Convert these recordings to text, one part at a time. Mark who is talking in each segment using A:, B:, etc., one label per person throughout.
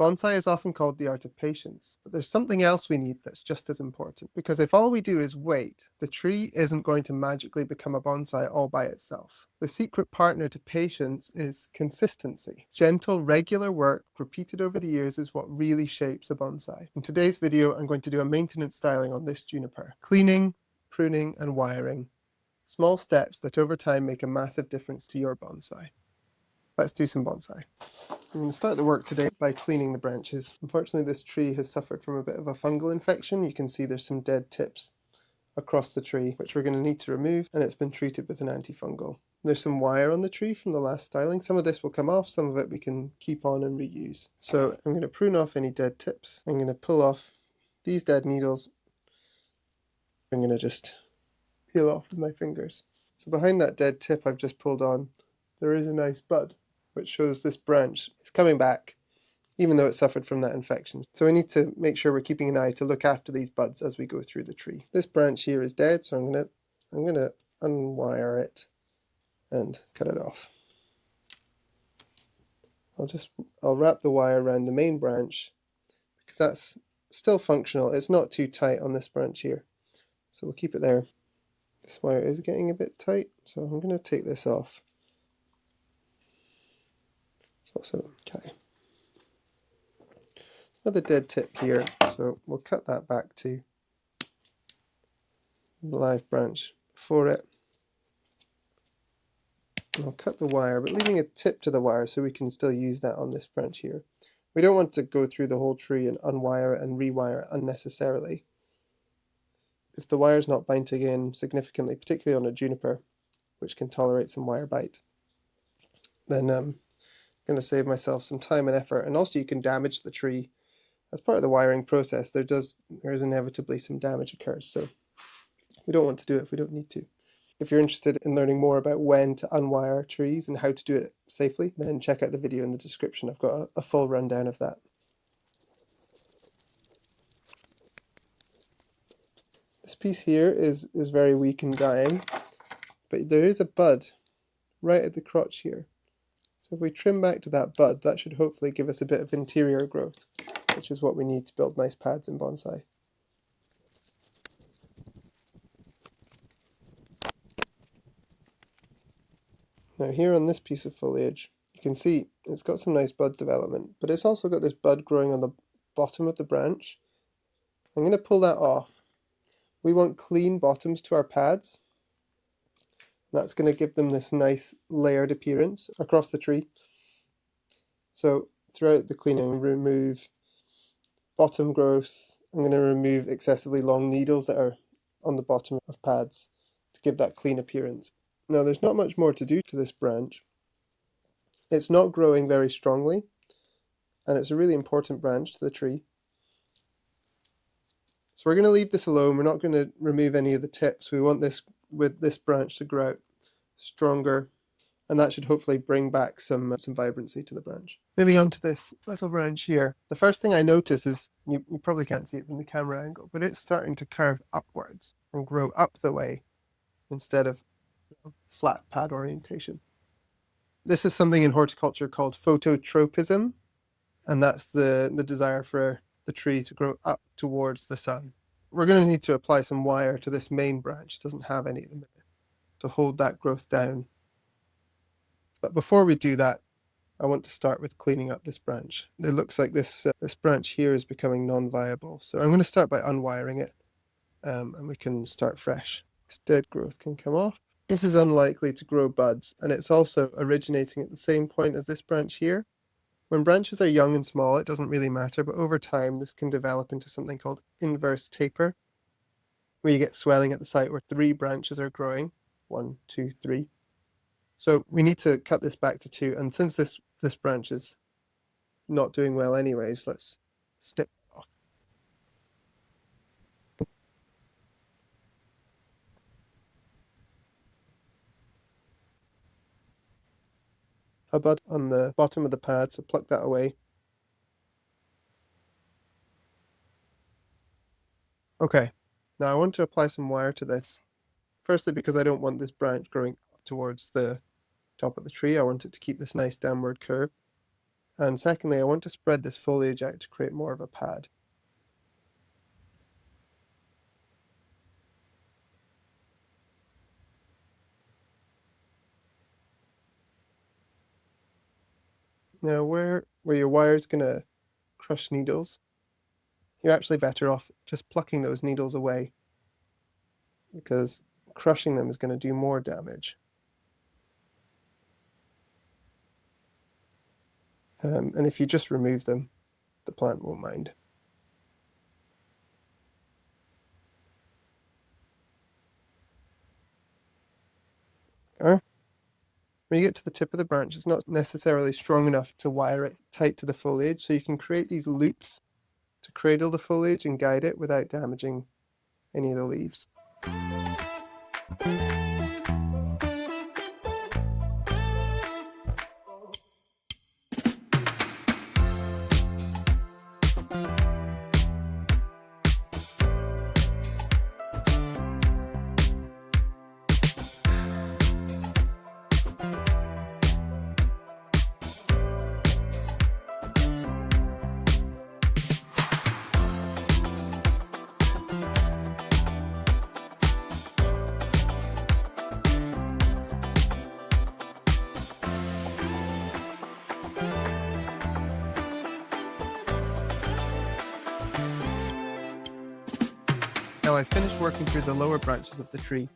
A: Bonsai is often called the art of patience, but there's something else we need that's just as important. Because if all we do is wait, the tree isn't going to magically become a bonsai all by itself. The secret partner to patience is consistency. Gentle, regular work repeated over the years is what really shapes a bonsai. In today's video, I'm going to do a maintenance styling on this juniper. Cleaning, pruning, and wiring. Small steps that over time make a massive difference to your bonsai. Let's do some bonsai. I'm going to start the work today by cleaning the branches. Unfortunately, this tree has suffered from a bit of a fungal infection. You can see there's some dead tips across the tree, which we're going to need to remove, and it's been treated with an antifungal. There's some wire on the tree from the last styling. Some of this will come off, some of it we can keep on and reuse. So I'm going to prune off any dead tips. I'm going to pull off these dead needles. I'm going to just peel off with my fingers. So behind that dead tip I've just pulled on, there is a nice bud, which shows this branch is coming back, even though it suffered from that infection. So we need to make sure we're keeping an eye to look after these buds as we go through the tree. This branch here is dead, so I'm gonna unwire it and cut it off. I'll wrap the wire around the main branch because that's still functional. It's not too tight on this branch here, so we'll keep it there. This wire is getting a bit tight, so I'm going to take this off. Okay. Another dead tip here, so we'll cut that back to the live branch before it. And I'll cut the wire, but leaving a tip to the wire so we can still use that on this branch here. We don't want to go through the whole tree and unwire it and rewire it unnecessarily. If the wire's not binding in significantly, particularly on a juniper, which can tolerate some wire bite, then I'm going to save myself some time and effort. And also you can damage the tree. As part of the wiring process, there is inevitably some damage occurs, so we don't want to do it if we don't need to. If you're interested in learning more about when to unwire trees and how to do it safely, then check out the video in the description. I've got a full rundown of that. This piece here is very weak and dying, but there is a bud right at the crotch here. So if we trim back to that bud, that should hopefully give us a bit of interior growth, which is what we need to build nice pads in bonsai. Now here on this piece of foliage, you can see it's got some nice bud development, but it's also got this bud growing on the bottom of the branch. I'm going to pull that off. We want clean bottoms to our pads. That's going to give them this nice layered appearance across the tree. So throughout the cleaning, remove bottom growth. I'm going to remove excessively long needles that are on the bottom of pads to give that clean appearance. Now there's not much more to do to this branch. It's not growing very strongly, and it's a really important branch to the tree. So we're going to leave this alone. We're not going to remove any of the tips. We want this branch to grow out stronger, and that should hopefully bring back some vibrancy to the branch. Moving on to this little branch here. The first thing I notice is, you probably can't see it from the camera angle, but it's starting to curve upwards and grow up the way instead of flat pad orientation. This is something in horticulture called phototropism, and that's the desire for the tree to grow up towards the sun. We're going to need to apply some wire to this main branch. It doesn't have any at the minute, to hold that growth down. But before we do that, I want to start with cleaning up this branch. It looks like this branch here is becoming non-viable, so I'm going to start by unwiring it, and we can start fresh. This dead growth can come off. This is unlikely to grow buds, and it's also originating at the same point as this branch here. When branches are young and small, it doesn't really matter, but over time this can develop into something called inverse taper, where you get swelling at the site where 3 branches are growing. 1, 2, 3. So we need to cut this back to 2, and since this branch is not doing well anyways, let's snip it off. A bud on the bottom of the pad, so pluck that away. Okay, now I want to apply some wire to this. Firstly, because I don't want this branch growing up towards the top of the tree. I want it to keep this nice downward curve. And secondly, I want to spread this foliage out to create more of a pad. Now where your wire is going to crush needles, you're actually better off just plucking those needles away, because crushing them is going to do more damage. And if you just remove them, the plant won't mind. Okay. When you get to the tip of the branch, it's not necessarily strong enough to wire it tight to the foliage, so you can create these loops to cradle the foliage and guide it without damaging any of the leaves. Now I've finished working through the lower branches of the tree,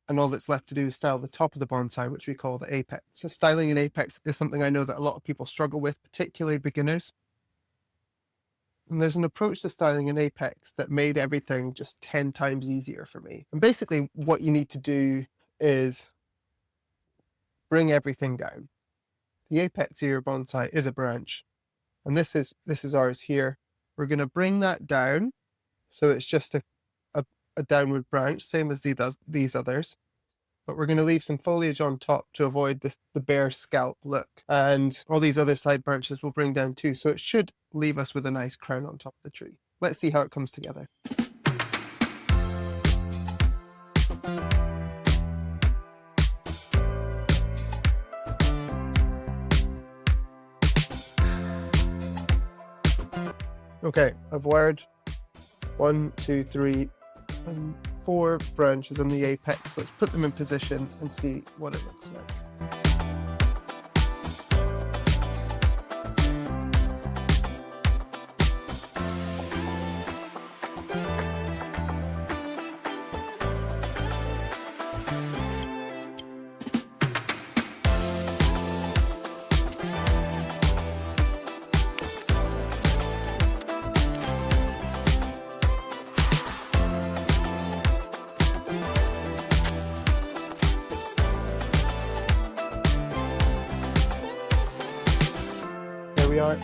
A: and all that's left to do is style the top of the bonsai, which we call the apex. So styling an apex is something I know that a lot of people struggle with, particularly beginners. And there's an approach to styling an apex that made everything just 10 times easier for me. And basically what you need to do is bring everything down. The apex of your bonsai is a branch, and this is ours here. We're going to bring that down so it's just a downward branch, same as these others. But we're going to leave some foliage on top to avoid the bare scalp look. And all these other side branches will bring down too, so it should leave us with a nice crown on top of the tree. Let's see how it comes together. Okay, I've wired 1, 2, 3, and 4 branches on the apex. Let's put them in position and see what it looks like. We are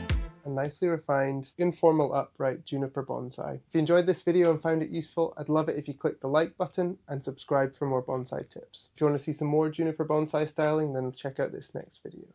A: a nicely refined, informal upright juniper bonsai. If you enjoyed this video and found it useful, I'd love it if you click the like button and subscribe for more bonsai tips. If you want to see some more juniper bonsai styling, then check out this next video.